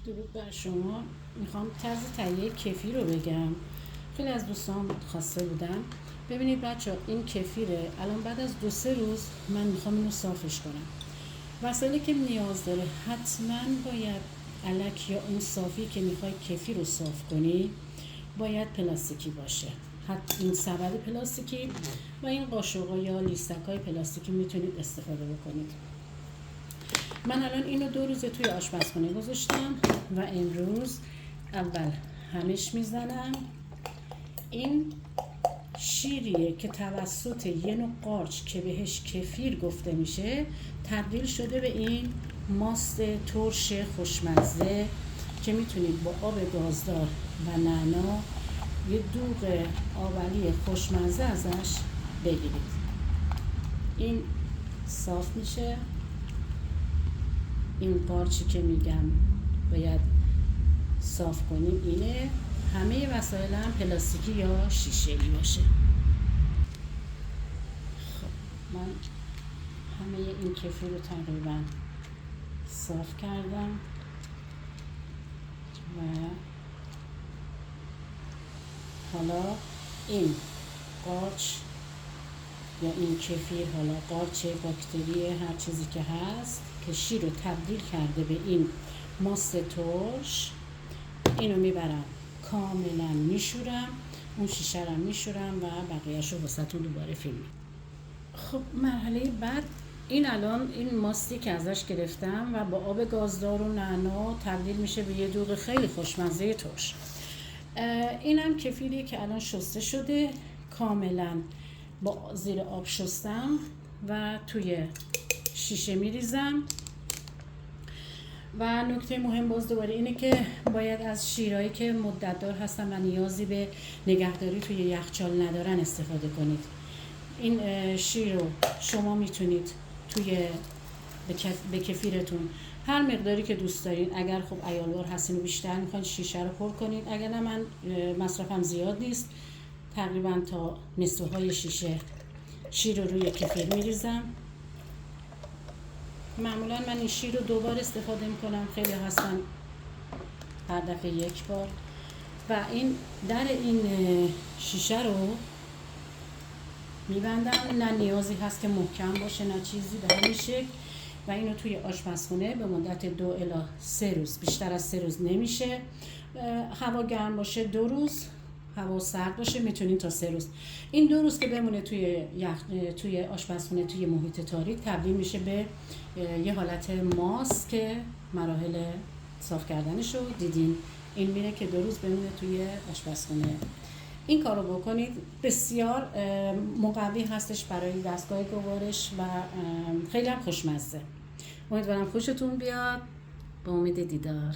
درود بر شما. میخوام طرز تهیه کفیر رو بگم. خیلی از دوستان خواسته بودن. ببینید بچه این کفیره. الان بعد از 2-3 روز من میخوام اینو صافش کنم. وسایلی که نیاز داره حتما باید الک یا اون صافی که میخوای کفیر رو صاف کنی باید پلاستیکی باشه. حتی این سبد پلاستیکی و این قاشق‌ها یا لیستک‌های پلاستیکی میتونید استفاده بکنید. من الان اینو 2 روز توی آشپزخونه گذاشتم و امروز اول همش میزنم. این شیریه که توسط یه نوع قارچ که بهش کفیر گفته میشه تبدیل شده به این ماست ترش خوشمزه که میتونید با آب گازدار و نعنا یه دوغ آبلی خوشمزه ازش بگیرید. این صاف میشه. این قارچی که میگم باید صاف کنیم اینه. همه وسایل هم پلاستیکی یا شیشه‌ای باشه. خب من همه این کفیر رو تقریبا صاف کردم و حالا این قارچ یا این کفیر، حالا قارچ، باکتری، هر چیزی که هست که شیر رو تبدیل کرده به این ماست ترش، اینو میبرم کاملا میشورم، اون شیشه رو میشورم و بقیهش رو واسهتون دوباره فیلم. خب مرحله بعد این الان این ماستی که ازش گرفتم و با آب گازدار و نعنا تبدیل میشه به یه دوغ خیلی خوشمزه ترش. اینم کفیری که الان شسته شده، کاملا با زیر آب شستم و توی شیشه میریزم. و نکته مهم باز دوباره اینه که باید از شیرهایی که مدت‌دار هستن و نیازی به نگهداری توی یخچال ندارن استفاده کنید. این شیر رو شما میتونید توی به کفیرتون هر مقداری که دوست دارین، اگر خب عیالوار هستین و بیشتر میخواین شیشه رو پر کنید، اگر نه من مصرفم زیاد نیست، تقریبا تا نصفهای شیشه شیر رو روی کفیر میریزم. معمولا من این شیر رو 2 بار استفاده میکنم، خیلی هستن هر دفعه 1 بار. و این در این شیشه رو میبندم، نه نیازی هست که محکم باشه نه چیزی، به همین شکل. و اینو توی آشپزخونه به مدت 2 الی 3 روز، بیشتر از 3 روز نمیشه. هوا گرم باشه 2 روز، هوا سرد باشه میتونین تا 3 روز. این 2 روز که بمونه توی آشپزخونه توی محیط تاریک تبدیل میشه به یه حالت ماست که مراحل صاف کردنشو دیدین. این میره که 2 روز بمونه توی آشپزخونه. این کارو بکنید، بسیار مقوی هستش برای دستگاه گوارش و خیلی هم خوشمزه. امیدوارم خوشتون بیاد. با امید دیدار.